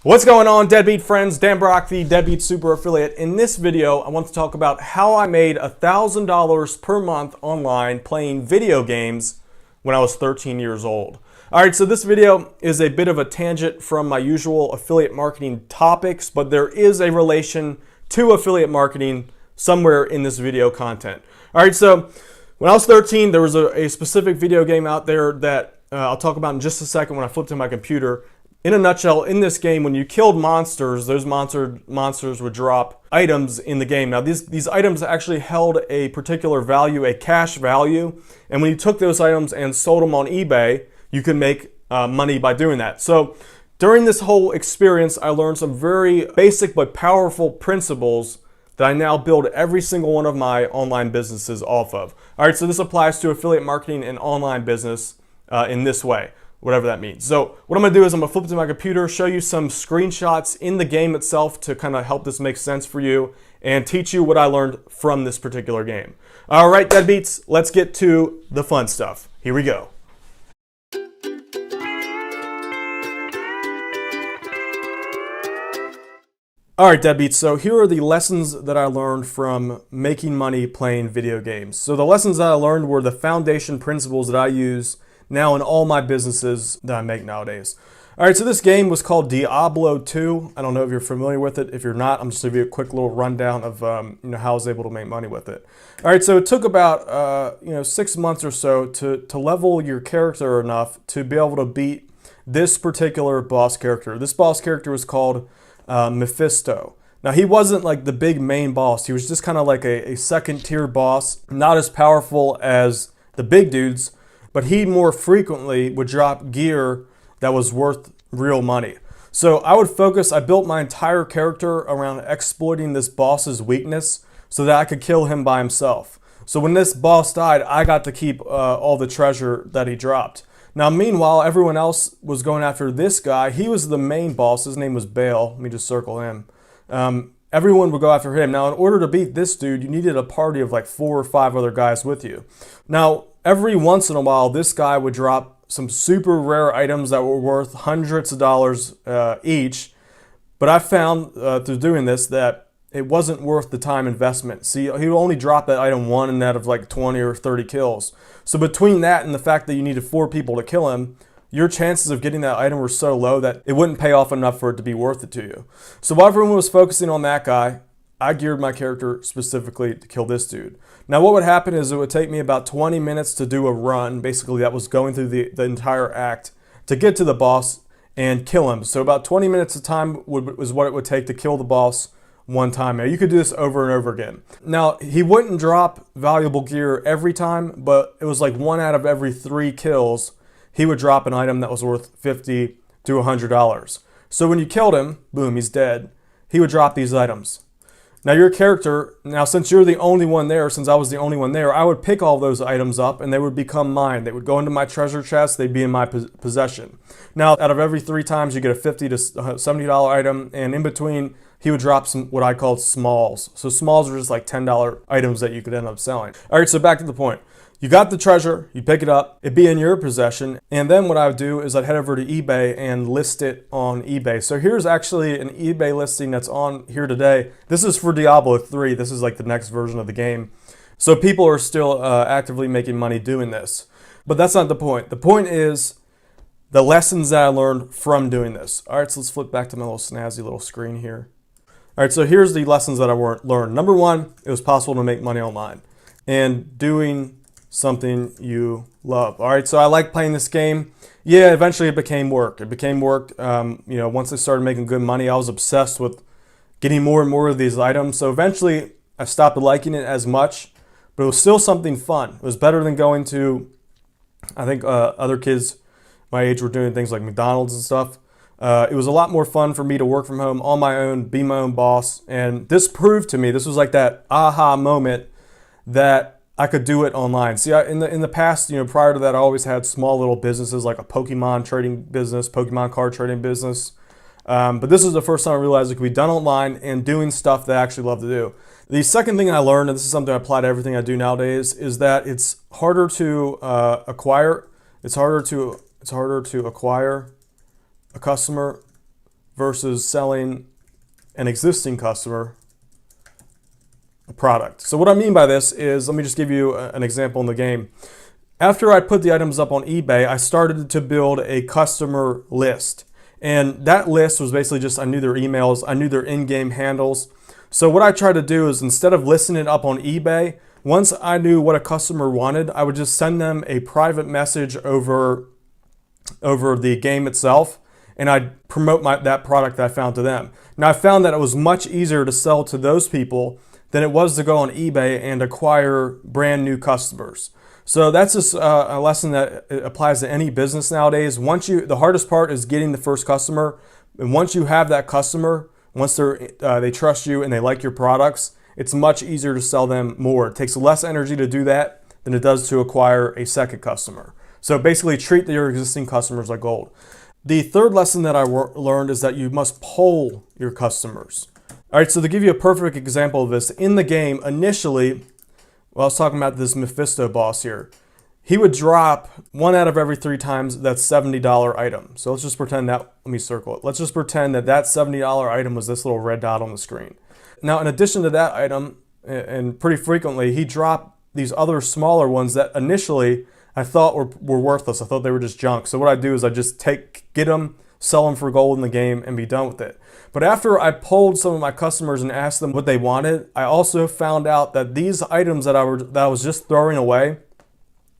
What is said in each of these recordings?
What's going on, Deadbeat friends? Dan Brock, the Deadbeat Super Affiliate. In this video, I want to talk about how I made $1,000 per month online playing video games when I was 13 years old. Alright, so this video is a bit of a tangent from my usual affiliate marketing topics, but there is a relation to affiliate marketing somewhere in this video content. Alright, so when I was 13, there was a specific video game out there that I'll talk about in just a second when I flip to my computer. In a nutshell, in this game, when you killed monsters, those monsters would drop items in the game. Now, these items actually held a particular value, a cash value, and when you took those items and sold them on eBay, you could make money by doing that. So during this whole experience, I learned some very basic but powerful principles that I now build every single one of my online businesses off of. All right, so this applies to affiliate marketing and online business in this way, whatever that means. So what I'm gonna do is I'm gonna flip to my computer, show you some screenshots in the game itself to kind of help this make sense for you and teach you what I learned from this particular game. All right, Deadbeats, let's get to the fun stuff. Here we go. All right, Deadbeats, so here are the lessons that I learned from making money playing video games. So the lessons that I learned were the foundation principles that I use now in all my businesses that I make nowadays. All right, so this game was called Diablo 2. I don't know if you're familiar with it. If you're not, I'm just gonna give you a quick little rundown of how I was able to make money with it. All right, so it took about 6 months or so to level your character enough to be able to beat this particular boss character. This boss character was called Mephisto. Now, he wasn't like the big main boss. He was just kind of like a second tier boss, not as powerful as the big dudes, but he more frequently would drop gear that was worth real money. So I built my entire character around exploiting this boss's weakness so that I could kill him by himself. So when this boss died, I got to keep all the treasure that he dropped. Now, meanwhile, everyone else was going after this guy. He was the main boss. His name was Bale. Let me just circle him. Everyone would go after him. Now, in order to beat this dude, you needed a party of like 4 or 5 other guys with you. Now, every once in a while, this guy would drop some super rare items that were worth hundreds of dollars each. But I found through doing this that it wasn't worth the time investment. See, he would only drop that item one out of like 20 or 30 kills. So between that and the fact that you needed 4 people to kill him, your chances of getting that item were so low that it wouldn't pay off enough for it to be worth it to you. So while everyone was focusing on that guy, I geared my character specifically to kill this dude. Now what would happen is it would take me about 20 minutes to do a run. Basically that was going through the entire act to get to the boss and kill him. So about 20 minutes of time was what it would take to kill the boss one time. Now you could do this over and over again. Now he wouldn't drop valuable gear every time, but it was like 1 out of every 3 kills he would drop an item that was worth $50 to $100. So when you killed him, boom, he's dead. He would drop these items. Now your character, since you're the only one there, since I was the only one there, I would pick all those items up and they would become mine. They would go into my treasure chest, they'd be in my possession. Now out of every 3 times you get a $50 to $70 item, and in between he would drop some what I called smalls. So smalls are just like $10 items that you could end up selling. All right, so back to the point. You got the treasure, you pick it up, it'd be in your possession, and then what I would do is I'd head over to eBay and list it on eBay. So here's actually an eBay listing that's on here today. This is for Diablo 3. This is like the next version of the game. So people are still actively making money doing this. But that's not the point. The point is the lessons that I learned from doing this. All right, so let's flip back to my little snazzy little screen here. All right, so here's the lessons that I learned. Number 1, it was possible to make money online and doing something you love. All right, so I like playing this game. Yeah, eventually it became work. It became work. Once I started making good money, I was obsessed with getting more and more of these items. So eventually I stopped liking it as much, but it was still something fun. It was better than going to, I think other kids my age were doing things like McDonald's and stuff. It was a lot more fun for me to work from home on my own, be my own boss. And this proved to me, this was like that aha moment that I could do it online. See, in the past, prior to that, I always had small little businesses like a Pokemon trading business, Pokemon card trading business. But this is the first time I realized it could be done online and doing stuff that I actually love to do. The second thing I learned, and this is something I apply to everything I do nowadays, is that it's harder to acquire. It's harder to acquire a customer versus selling an existing customer a product. So what I mean by this is, let me just give you an example in the game. After I put the items up on eBay, I started to build a customer list. And that list was basically just, I knew their emails, I knew their in-game handles. So what I tried to do is, instead of listing it up on eBay, once I knew what a customer wanted, I would just send them a private message over the game itself, and I'd promote that product that I found to them. Now I found that it was much easier to sell to those people than it was to go on eBay and acquire brand new customers. So that's just a lesson that applies to any business nowadays. The hardest part is getting the first customer, and once you have that customer, once they trust you and they like your products, it's much easier to sell them more. It takes less energy to do that than it does to acquire a second customer. So basically, treat your existing customers like gold. The third lesson that I learned is that you must poll your customers. All right, so to give you a perfect example of this, in the game, initially, I was talking about this Mephisto boss here. He would drop 1 out of every 3 times that $70 item. So let's just pretend that, let me circle it. Let's just pretend that that $70 item was this little red dot on the screen. Now, in addition to that item, and pretty frequently, he dropped these other smaller ones that initially I thought were worthless. I thought they were just junk. So what I do is I just get them, sell them for gold in the game, and be done with it. But after I polled some of my customers and asked them what they wanted, I also found out that these items that I was just throwing away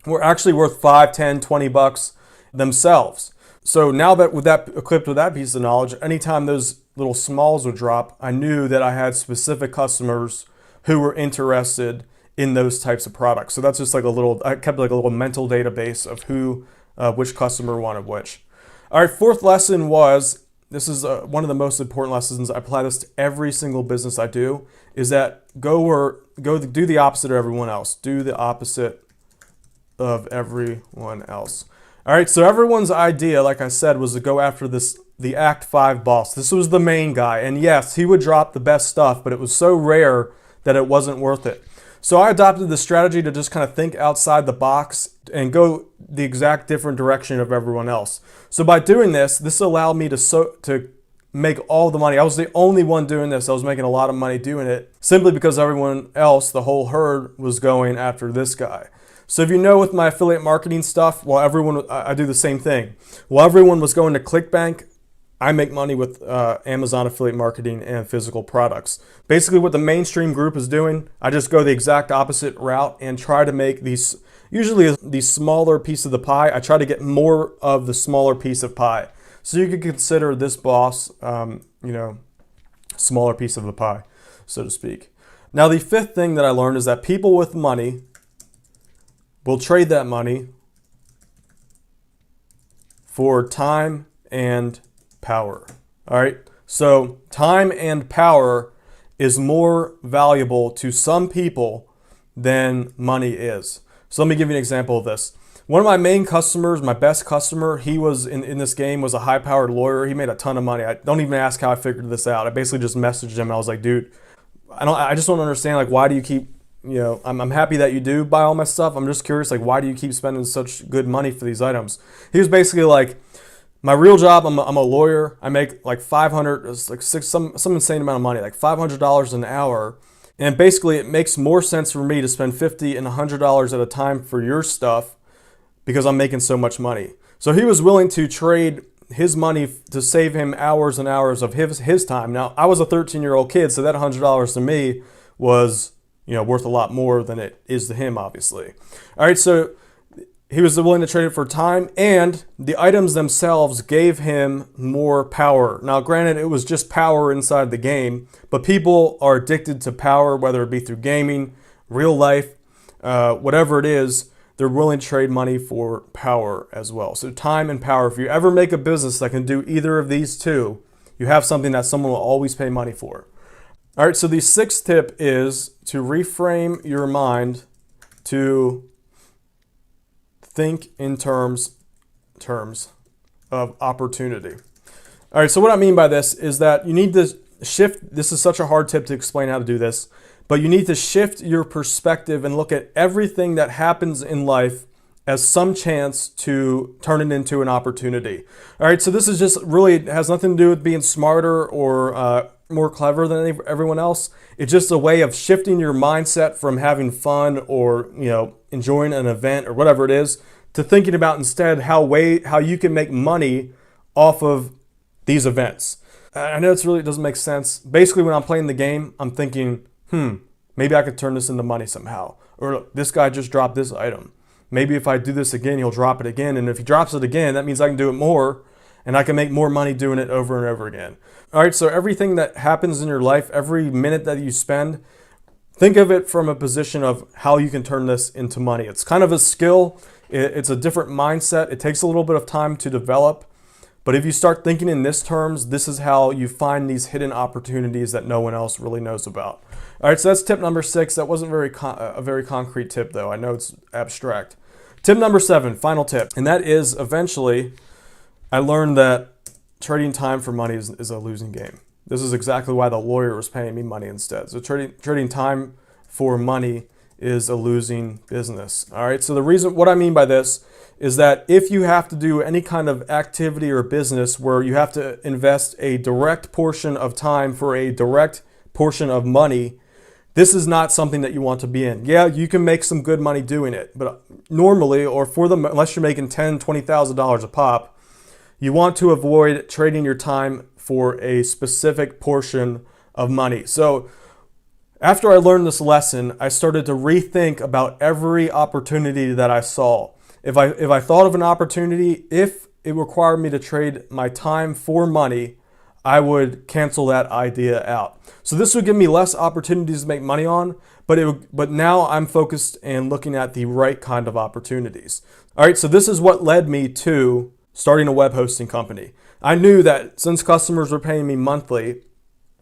were actually worth $5, $10, $20 themselves. So now that equipped with that piece of knowledge, anytime those little smalls would drop, I knew that I had specific customers who were interested in those types of products. So that's just like I kept like a little mental database of which customer wanted which. All right, fourth lesson was, this is one of the most important lessons. I apply this to every single business I do, is that do the opposite of everyone else. Do the opposite of everyone else. All right, so everyone's idea, like I said, was to go after the Act 5 boss. This was the main guy, and yes, he would drop the best stuff, but it was so rare that it wasn't worth it. So I adopted the strategy to just kind of think outside the box and go the exact different direction of everyone else. So by doing this allowed me to make all the money. I was the only one doing this. I was making a lot of money doing it simply because everyone else, the whole herd, was going after this guy. So if you know, with my affiliate marketing stuff, I do the same thing. While everyone was going to ClickBank, I make money with Amazon affiliate marketing and physical products. Basically what the mainstream group is doing, I just go the exact opposite route and try to make usually these smaller piece of the pie, I try to get more of the smaller piece of pie. So you could consider this boss, smaller piece of the pie, so to speak. Now the fifth thing that I learned is that people with money will trade that money for time and power. All right, so time and power is more valuable to some people than money is. So let me give you an example of this. One of my main customers, my best customer, he was in this game, was a high-powered lawyer. He made a ton of money. I don't even ask how I figured this out. I basically just messaged him. I was like, dude, I just don't understand, like, why do you keep, I'm happy that you do buy all my stuff. I'm just curious, like, why do you keep spending such good money for these items? He was basically like, my real job, I'm a lawyer. I make like some insane amount of money, like $500 an hour. And basically it makes more sense for me to spend $50 and $100 at a time for your stuff because I'm making so much money. So he was willing to trade his money to save him hours and hours of his time. Now, I was a 13-year-old kid, so that $100 to me was, worth a lot more than it is to him, obviously. All right, so he was willing to trade it for time, and the items themselves gave him more power. Now, granted, it was just power inside the game, but people are addicted to power, whether it be through gaming, real life, whatever it is, they're willing to trade money for power as well. So time and power. If you ever make a business that can do either of these two, you have something that someone will always pay money for. All right, so the sixth tip is to reframe your mind to think in terms of opportunity. All right, so what I mean by this is that you need to shift. This is such a hard tip to explain how to do this, but you need to shift your perspective and look at everything that happens in life as some chance to turn it into an opportunity. All right, so this is just really has nothing to do with being smarter or more clever than everyone else. It's just a way of shifting your mindset from having fun or enjoying an event or whatever it is to thinking about instead how you can make money off of these events. I know it really doesn't make sense. Basically, when I'm playing the game, I'm thinking, maybe I could turn this into money somehow. Or look, this guy just dropped this item. Maybe if I do this again, he'll drop it again. And if he drops it again, that means I can do it more and I can make more money doing it over and over again. All right, so everything that happens in your life, every minute that you spend, think of it from a position of how you can turn this into money. It's kind of a skill. It's a different mindset. It takes a little bit of time to develop. But if you start thinking in this terms, this is how you find these hidden opportunities that no one else really knows about. All right, so that's tip number 6. That wasn't a very concrete tip, though. I know it's abstract. Tip number 7, final tip, and that is eventually I learned that trading time for money is a losing game. This is exactly why the lawyer was paying me money instead. So trading time for money is a losing business. All right, so what I mean by this is that if you have to do any kind of activity or business where you have to invest a direct portion of time for a direct portion of money, this is not something that you want to be in. Yeah, you can make some good money doing it, but normally, or unless you're making $10,000, $20,000 a pop, you want to avoid trading your time for a specific portion of money. So after I learned this lesson, I started to rethink about every opportunity that I saw. If I thought of an opportunity, if it required me to trade my time for money, I would cancel that idea out. So this would give me less opportunities to make money on, but now I'm focused and looking at the right kind of opportunities. All right, so this is what led me to starting a web hosting company. I knew that since customers were paying me monthly,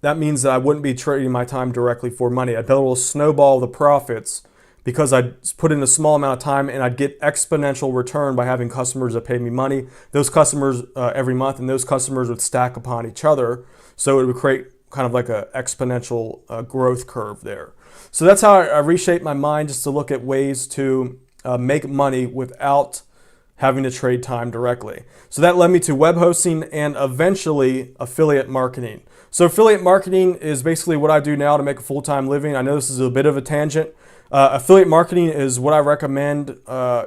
that means that I wouldn't be trading my time directly for money. I'd be able to snowball the profits because I'd put in a small amount of time and I'd get exponential return by having customers that pay me money. Those customers every month, and those customers would stack upon each other. So it would create kind of like an exponential growth curve there. So that's how I reshaped my mind, just to look at ways to make money without having to trade time directly. So that led me to web hosting and eventually affiliate marketing. So affiliate marketing is basically what I do now to make a full-time living. I know this is a bit of a tangent. Affiliate marketing is what I recommend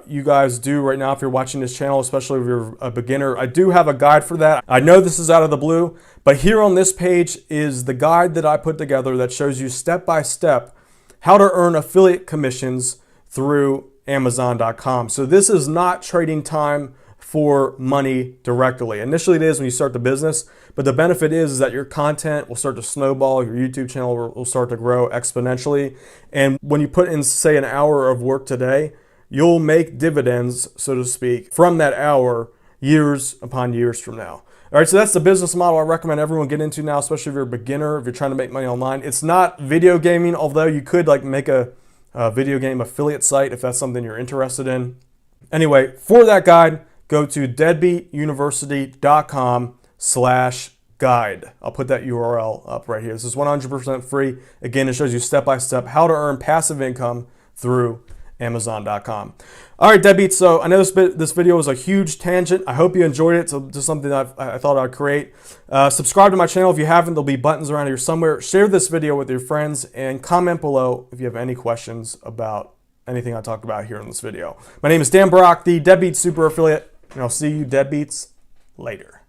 you guys do right now if you're watching this channel, especially if you're a beginner. I do have a guide for that. I know this is out of the blue, but here on this page is the guide that I put together that shows you step by step how to earn affiliate commissions through Amazon.com. So this is not trading time for money directly. Initially it is when you start the business, but the benefit is that your content will start to snowball, your YouTube channel will start to grow exponentially. And when you put in, say, an hour of work today, you'll make dividends, so to speak, from that hour years upon years from now. All right, so that's the business model I recommend everyone get into now, especially if you're a beginner, if you're trying to make money online. It's not video gaming, although you could make a video game affiliate site if that's something you're interested in. Anyway, for that guide, go to deadbeatuniversity.com/guide. I'll put that URL up right here. This is 100% free. Again, it shows you step by step how to earn passive income through Amazon.com. All right, Deadbeats. So I know this video was a huge tangent. I hope you enjoyed it. So just something that I thought I'd create. Subscribe to my channel if you haven't. There'll be buttons around here somewhere. Share this video with your friends and comment below if you have any questions about anything I talked about here in this video. My name is Dan Brock, the Deadbeat Super Affiliate, and I'll see you Deadbeats later.